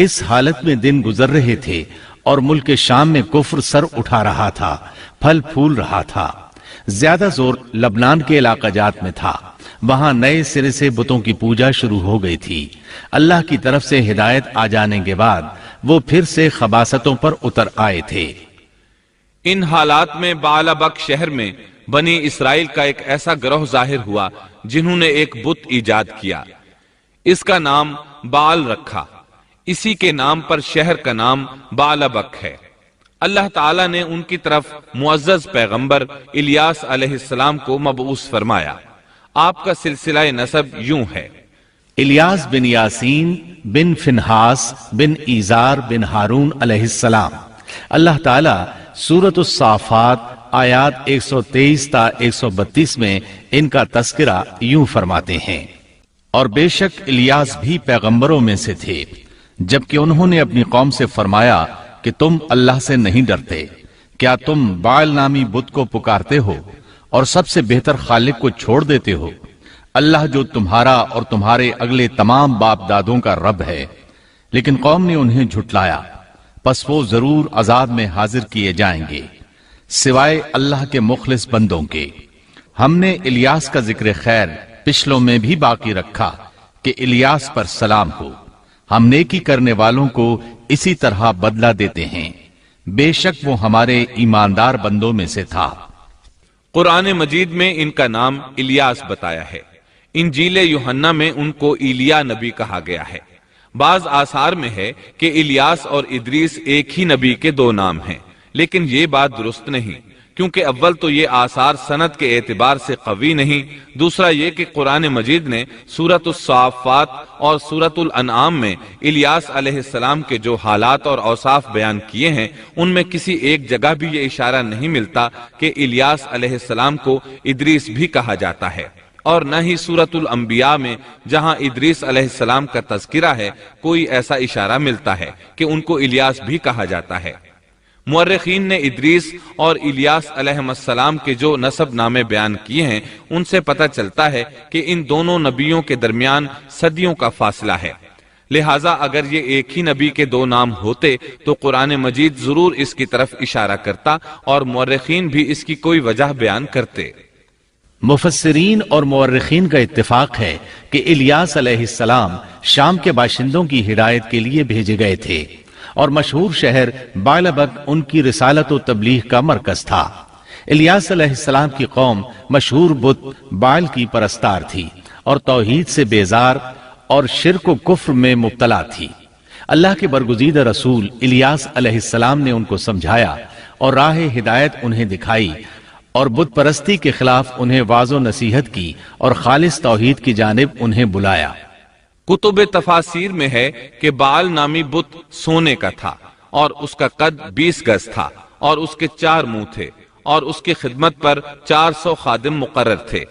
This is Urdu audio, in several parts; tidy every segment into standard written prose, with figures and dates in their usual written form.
اس حالت میں دن گزر رہے تھے اور ملک شام میں کفر سر اٹھا رہا تھا، پھل پھول رہا تھا۔ زیادہ زور لبنان کے علاقہ جات میں تھا، وہاں نئے سرے سے بتوں کی پوجا شروع ہو گئی تھی۔ اللہ کی طرف سے ہدایت آ جانے کے بعد وہ پھر سے خباثتوں پر اتر آئے تھے۔ ان حالات میں بعلبک شہر میں بنی اسرائیل کا ایک ایسا گروہ ظاہر ہوا جنہوں نے ایک بت ایجاد کیا، اس کا نام بعل رکھا۔ اسی کے نام پر شہر کا نام بعلبک ہے۔ اللہ تعالیٰ نے ان کی طرف معزز پیغمبر الیاس علیہ السلام کو مبعوث فرمایا۔ آپ کا سلسلہ نسب یوں ہے: الیاس بن یاسین بن فنحاس بن ایزار بن ہارون علیہ السلام۔ اللہ تعالیٰ سورۃ الصافات آیات 123 تا 132 میں ان کا تذکرہ یوں فرماتے ہیں: اور بے شک الیاس بھی پیغمبروں میں سے تھے، جبکہ انہوں نے اپنی قوم سے فرمایا کہ تم اللہ سے نہیں ڈرتے، کیا تم بعل نامی بت کو پکارتے ہو اور سب سے بہتر خالق کو چھوڑ دیتے ہو، اللہ جو تمہارا اور تمہارے اگلے تمام باپ دادوں کا رب ہے۔ لیکن قوم نے انہیں جھٹلایا، پس وہ ضرور عذاب میں حاضر کیے جائیں گے، سوائے اللہ کے مخلص بندوں کے۔ ہم نے الیاس کا ذکر خیر پچھلوں میں بھی باقی رکھا کہ الیاس پر سلام ہو، ہم نیکی کرنے والوں کو اسی طرح بدلہ دیتے ہیں، بے شک وہ ہمارے ایماندار بندوں میں سے تھا۔ قرآن مجید میں ان کا نام الیاس بتایا ہے۔ انجیل یوحنا میں ان کو ایلیا نبی کہا گیا ہے۔ بعض آثار میں ہے کہ الیاس اور ادریس ایک ہی نبی کے دو نام ہیں، لیکن یہ بات درست نہیں، کیونکہ اول تو یہ آثار سند کے اعتبار سے قوی نہیں، دوسرا یہ کہ قرآن مجید نے سورۃ الصافات اور سورۃ الانعام میں الیاس علیہ السلام کے جو حالات اور اوصاف بیان کیے ہیں ان میں کسی ایک جگہ بھی یہ اشارہ نہیں ملتا کہ الیاس علیہ السلام کو ادریس بھی کہا جاتا ہے، اور نہ ہی سورۃ الانبیاء میں جہاں ادریس علیہ السلام کا تذکرہ ہے کوئی ایسا اشارہ ملتا ہے کہ ان کو الیاس بھی کہا جاتا ہے۔ مورخین نے ادریس اور الیاس علیہ السلام کے جو نسب نامے بیان کیے ہیں ان سے پتہ چلتا ہے کہ ان دونوں نبیوں کے درمیان صدیوں کا فاصلہ ہے، لہٰذا اگر یہ ایک ہی نبی کے دو نام ہوتے تو قرآن مجید ضرور اس کی طرف اشارہ کرتا اور مورخین بھی اس کی کوئی وجہ بیان کرتے۔ مفسرین اور مورخین کا اتفاق ہے کہ الیاس علیہ السلام شام کے باشندوں کی ہدایت کے لیے بھیجے گئے تھے، اور مشہور شہر بعلبک ان کی رسالت و تبلیغ کا مرکز تھا۔ الیاس علیہ السلام کی قوم مشہور بت بعل کی پرستار تھی اور توحید سے بیزار اور شرک و کفر میں مبتلا تھی۔ اللہ کے برگزیدہ رسول الیاس علیہ السلام نے ان کو سمجھایا اور راہ ہدایت انہیں دکھائی، اور بت پرستی کے خلاف انہیں واعظ و نصیحت کی اور خالص توحید کی جانب انہیں بلایا۔ کتب تفاسیر میں ہے کہ بعل نامی بت سونے کا تھا اور اس کا قد 20 گز تھا اور اس کے 4 منہ تھے اور اس کی خدمت پر 400 خادم مقرر تھے۔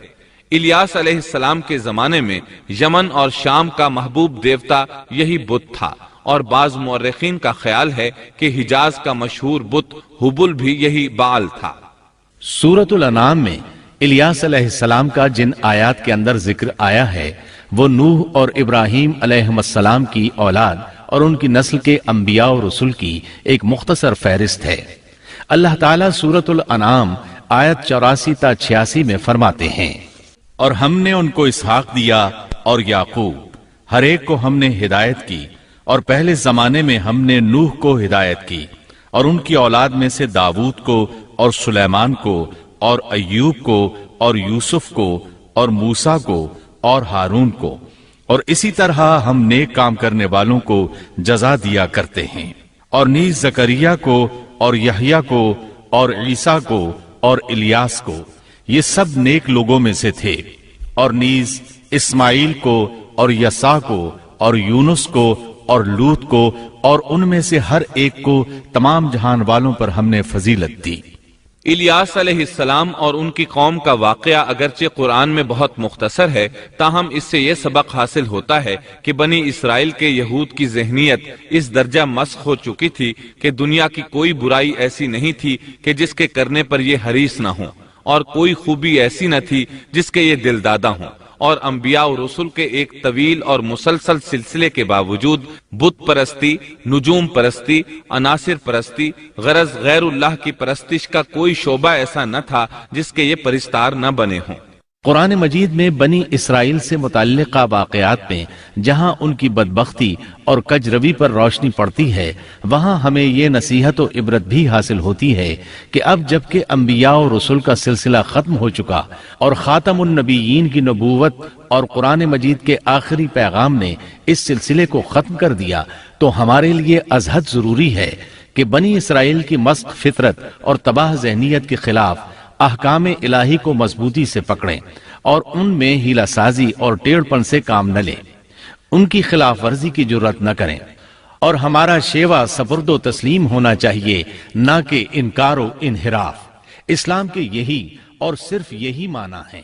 الیاس علیہ السلام کے زمانے میں یمن اور شام کا محبوب دیوتا یہی بت تھا، اور بعض مورخین کا خیال ہے کہ حجاز کا مشہور بت حبل بھی یہی بعل تھا۔ سورۃ الانعام میں الیاس علیہ السلام کا جن آیات کے اندر ذکر آیا ہے وہ نوح اور ابراہیم علیہ السلام کی اولاد اور ان کی نسل کے انبیاء و رسل کی ایک مختصر فہرست ہے۔ اللہ تعالیٰ سورۃ الانعام آیت 84 تا 86 میں فرماتے ہیں: اور ہم نے ان کو اسحاق دیا اور یعقوب، ہر ایک کو ہم نے ہدایت کی، اور پہلے زمانے میں ہم نے نوح کو ہدایت کی، اور ان کی اولاد میں سے داؤد کو اور سلیمان کو اور ایوب کو اور یوسف کو اور موسیٰ کو اور ہارون کو، اور اسی طرح ہم نیک کام کرنے والوں کو جزا دیا کرتے ہیں، اور نیز زکریا کو اور یحییٰ کو اور عیسیٰ کو اور الیاس کو، یہ سب نیک لوگوں میں سے تھے، اور نیز اسماعیل کو اور یسع کو اور یونس کو اور لوط کو، اور ان میں سے ہر ایک کو تمام جہان والوں پر ہم نے فضیلت دی۔ الیاس علیہ السلام اور ان کی قوم کا واقعہ اگرچہ قرآن میں بہت مختصر ہے، تاہم اس سے یہ سبق حاصل ہوتا ہے کہ بنی اسرائیل کے یہود کی ذہنیت اس درجہ مسخ ہو چکی تھی کہ دنیا کی کوئی برائی ایسی نہیں تھی کہ جس کے کرنے پر یہ حریص نہ ہوں، اور کوئی خوبی ایسی نہ تھی جس کے یہ دل دادا ہوں، اور انبیاء و رسول کے ایک طویل اور مسلسل سلسلے کے باوجود بت پرستی، نجوم پرستی، عناصر پرستی، غرض غیر اللہ کی پرستش کا کوئی شعبہ ایسا نہ تھا جس کے یہ پرستار نہ بنے ہوں۔ قرآن مجید میں بنی اسرائیل سے متعلقہ واقعات میں جہاں ان کی بدبختی اور کجروی پر روشنی پڑتی ہے، وہاں ہمیں یہ نصیحت و عبرت بھی حاصل ہوتی ہے کہ اب جبکہ انبیاء و رسول کا سلسلہ ختم ہو چکا اور خاتم النبیین کی نبوت اور قرآن مجید کے آخری پیغام نے اس سلسلے کو ختم کر دیا، تو ہمارے لیے ازحد ضروری ہے کہ بنی اسرائیل کی مسخ فطرت اور تباہ ذہنیت کے خلاف احکام الہی کو مضبوطی سے پکڑیں اور ان میں ہیلہ سازی اور ٹیڑھ پن سے کام نہ لیں، ان کی خلاف ورزی کی جرات نہ کریں، اور ہمارا شیوا سپرد و تسلیم ہونا چاہیے، نہ کہ انکار و انحراف۔ اسلام کے یہی اور صرف یہی معنی ہے۔